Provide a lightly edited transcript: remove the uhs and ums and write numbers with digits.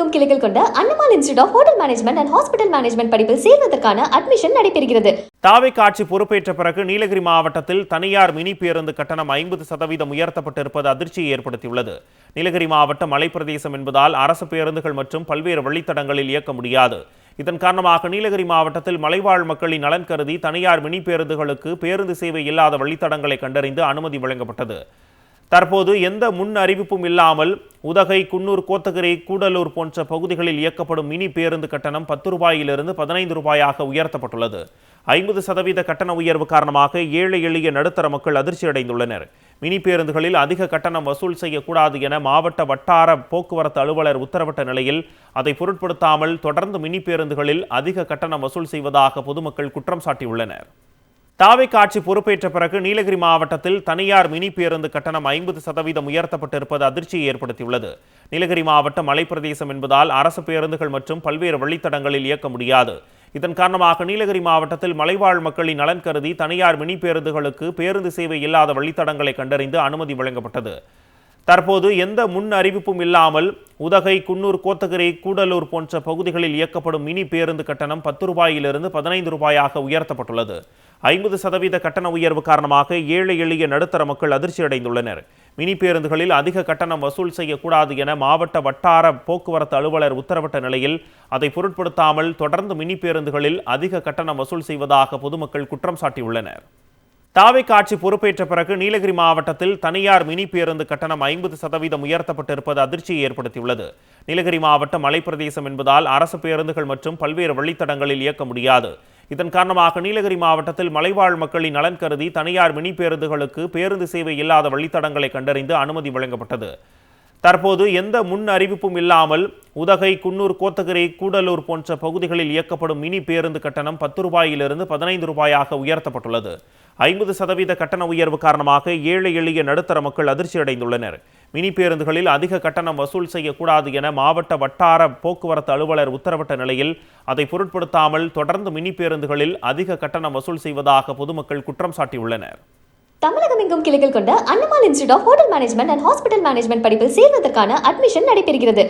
தமிழகமெங்கும் கிளைகள் கொண்ட அண்ணமால் institute of hotel management and hospital management படிப்பில் சேர்வதற்கான அட்மிஷன் நடைபெறுகிறது. தாவேகா ஆட்சி பொறுப்பேற்ற பிறகு நீலகிரி மாவட்டத்தில் தனியார் மினி பேருந்து கட்டணம் 50% உயர்த்தப்பட்டிருப்பது அதிர்ச்சியை ஏற்படுத்தியுள்ளது. நீலகிரி மாவட்டம் மலைப்பிரதேசம் என்பதால் அரசு பேருந்துகள் மற்றும் பல்வேறு வழித்தடங்களில் இயக்க முடியாது. இதன் காரணமாக நீலகிரி மாவட்டத்தில் மலைவாழ் மக்களின் நலன் கருதி தனியார் மினி பேருந்துகளுக்கு பேருந்து சேவை இல்லாத வழித்தடங்களை கண்டறிந்து அனுமதி வழங்கப்பட்டது. தற்போது எந்த முன் அறிவிப்பும் இல்லாமல் உதகை, குன்னூர், கோத்தகிரி, கூடலூர் போன்ற பகுதிகளில் இயக்கப்படும் மினி பேருந்து கட்டணம் 10 ரூபாயிலிருந்து 15 ரூபாயாக உயர்த்தப்பட்டுள்ளது. 50% கட்டண உயர்வு காரணமாக ஏழை எளிய நடுத்தர மக்கள் அதிர்ச்சி அடைந்துள்ளனர். மினி பேருந்துகளில் அதிக கட்டணம் வசூல் செய்யக்கூடாது என மாவட்ட வட்டார போக்குவரத்து அலுவலர் உத்தரவிட்ட நிலையில் அதை பொருட்படுத்தாமல் தொடர்ந்து மினி பேருந்துகளில் அதிக கட்டணம் வசூல் செய்வதாக பொதுமக்கள் குற்றம் சாட்டியுள்ளனர். தாவேகா ஆட்சி பொறுப்பேற்ற பிறகு நீலகிரி மாவட்டத்தில் தனியார் மினி பேருந்து கட்டணம் 50% உயர்த்தப்பட்டிருப்பது அதிர்ச்சியை ஏற்படுத்தியுள்ளது. நீலகிரி மாவட்டம் மலைப்பிரதேசம் என்பதால் அரசு பேருந்துகள் மற்றும் பல்வேறு வழித்தடங்களில் இயக்க முடியாது. இதன் காரணமாக நீலகிரி மாவட்டத்தில் மலைவாழ் மக்களின் நலன் கருதி தனியார் மினி பேருந்துகளுக்கு பேருந்து சேவை இல்லாத வழித்தடங்களை கண்டறிந்து அனுமதி வழங்கப்பட்டது. தற்போது எந்த முன் அறிவிப்பும் இல்லாமல் உதகை, குன்னூர், கோத்தகிரி, கூடலூர் போன்ற பகுதிகளில் இயக்கப்படும் மினி பேருந்து கட்டணம் 10 ரூபாயிலிருந்து 15 ரூபாயாக உயர்த்தப்பட்டுள்ளது. 50% கட்டண உயர்வு காரணமாக ஏழை எளிய நடுத்தர மக்கள் அதிர்ச்சி அடைந்துள்ளனர். மினி பேருந்துகளில் அதிக கட்டணம் வசூல் செய்யக்கூடாது என மாவட்ட வட்டார போக்குவரத்து அலுவலர் உத்தரவிட்ட நிலையில் அதை பொருட்படுத்தாமல் தொடர்ந்து மினி பேருந்துகளில் அதிக கட்டணம் வசூல் செய்வதாக பொதுமக்கள் குற்றம் சாட்டியுள்ளனர். தாவேகா ஆட்சி பொறுப்பேற்ற பிறகு நீலகிரி மாவட்டத்தில் தனியார் மினி பேருந்து கட்டணம் 50% உயர்த்தப்பட்டிருப்பது அதிர்ச்சியை ஏற்படுத்தியுள்ளது. நீலகிரி மாவட்டம் மலைப்பிரதேசம் என்பதால் அரசு பேருந்துகள் மற்றும் பல்வேறு வழித்தடங்களில் இயக்க முடியாது. இதன் காரணமாக நீலகிரி மாவட்டத்தில் மலைவாழ் மக்களின் நலன் கருதி தனியார் மினி பேருந்துகளுக்கு பேருந்து சேவை இல்லாத வழித்தடங்களை கண்டறிந்து அனுமதி வழங்கப்பட்டது. தற்போது எந்த முன் அறிவிப்பும் இல்லாமல் உதகை, குன்னூர், கோத்தகிரி, கூடலூர் போன்ற பகுதிகளில் இயக்கப்படும் மினி பேருந்து கட்டணம் 10 ரூபாயிலிருந்து 15 ரூபாயாக உயர்த்தப்பட்டுள்ளது. 50% கட்டண உயர்வு காரணமாக ஏழை எளிய நடுத்தர மக்கள் அதிர்ச்சி அடைந்துள்ளனர். மினி பேருந்துகளில் அதிக கட்டணம் வசூல் செய்யக்கூடாது என மாவட்ட வட்டார போக்குவரத்து அலுவலர் உத்தரவிட்ட நிலையில் அதை பொருட்படுத்தாமல் தொடர்ந்து மினி பேருந்துகளில் அதிக கட்டணம் வசூல் செய்வதாக பொதுமக்கள் குற்றம் சாட்டியுள்ளனர். தமிழகமெங்கும் கிளைகள் கொண்ட அண்ணமால் institute of hotel management and hospital management படிப்பில் சேர்வதற்கான அட்மிஷன் நடைபெறுகிறது.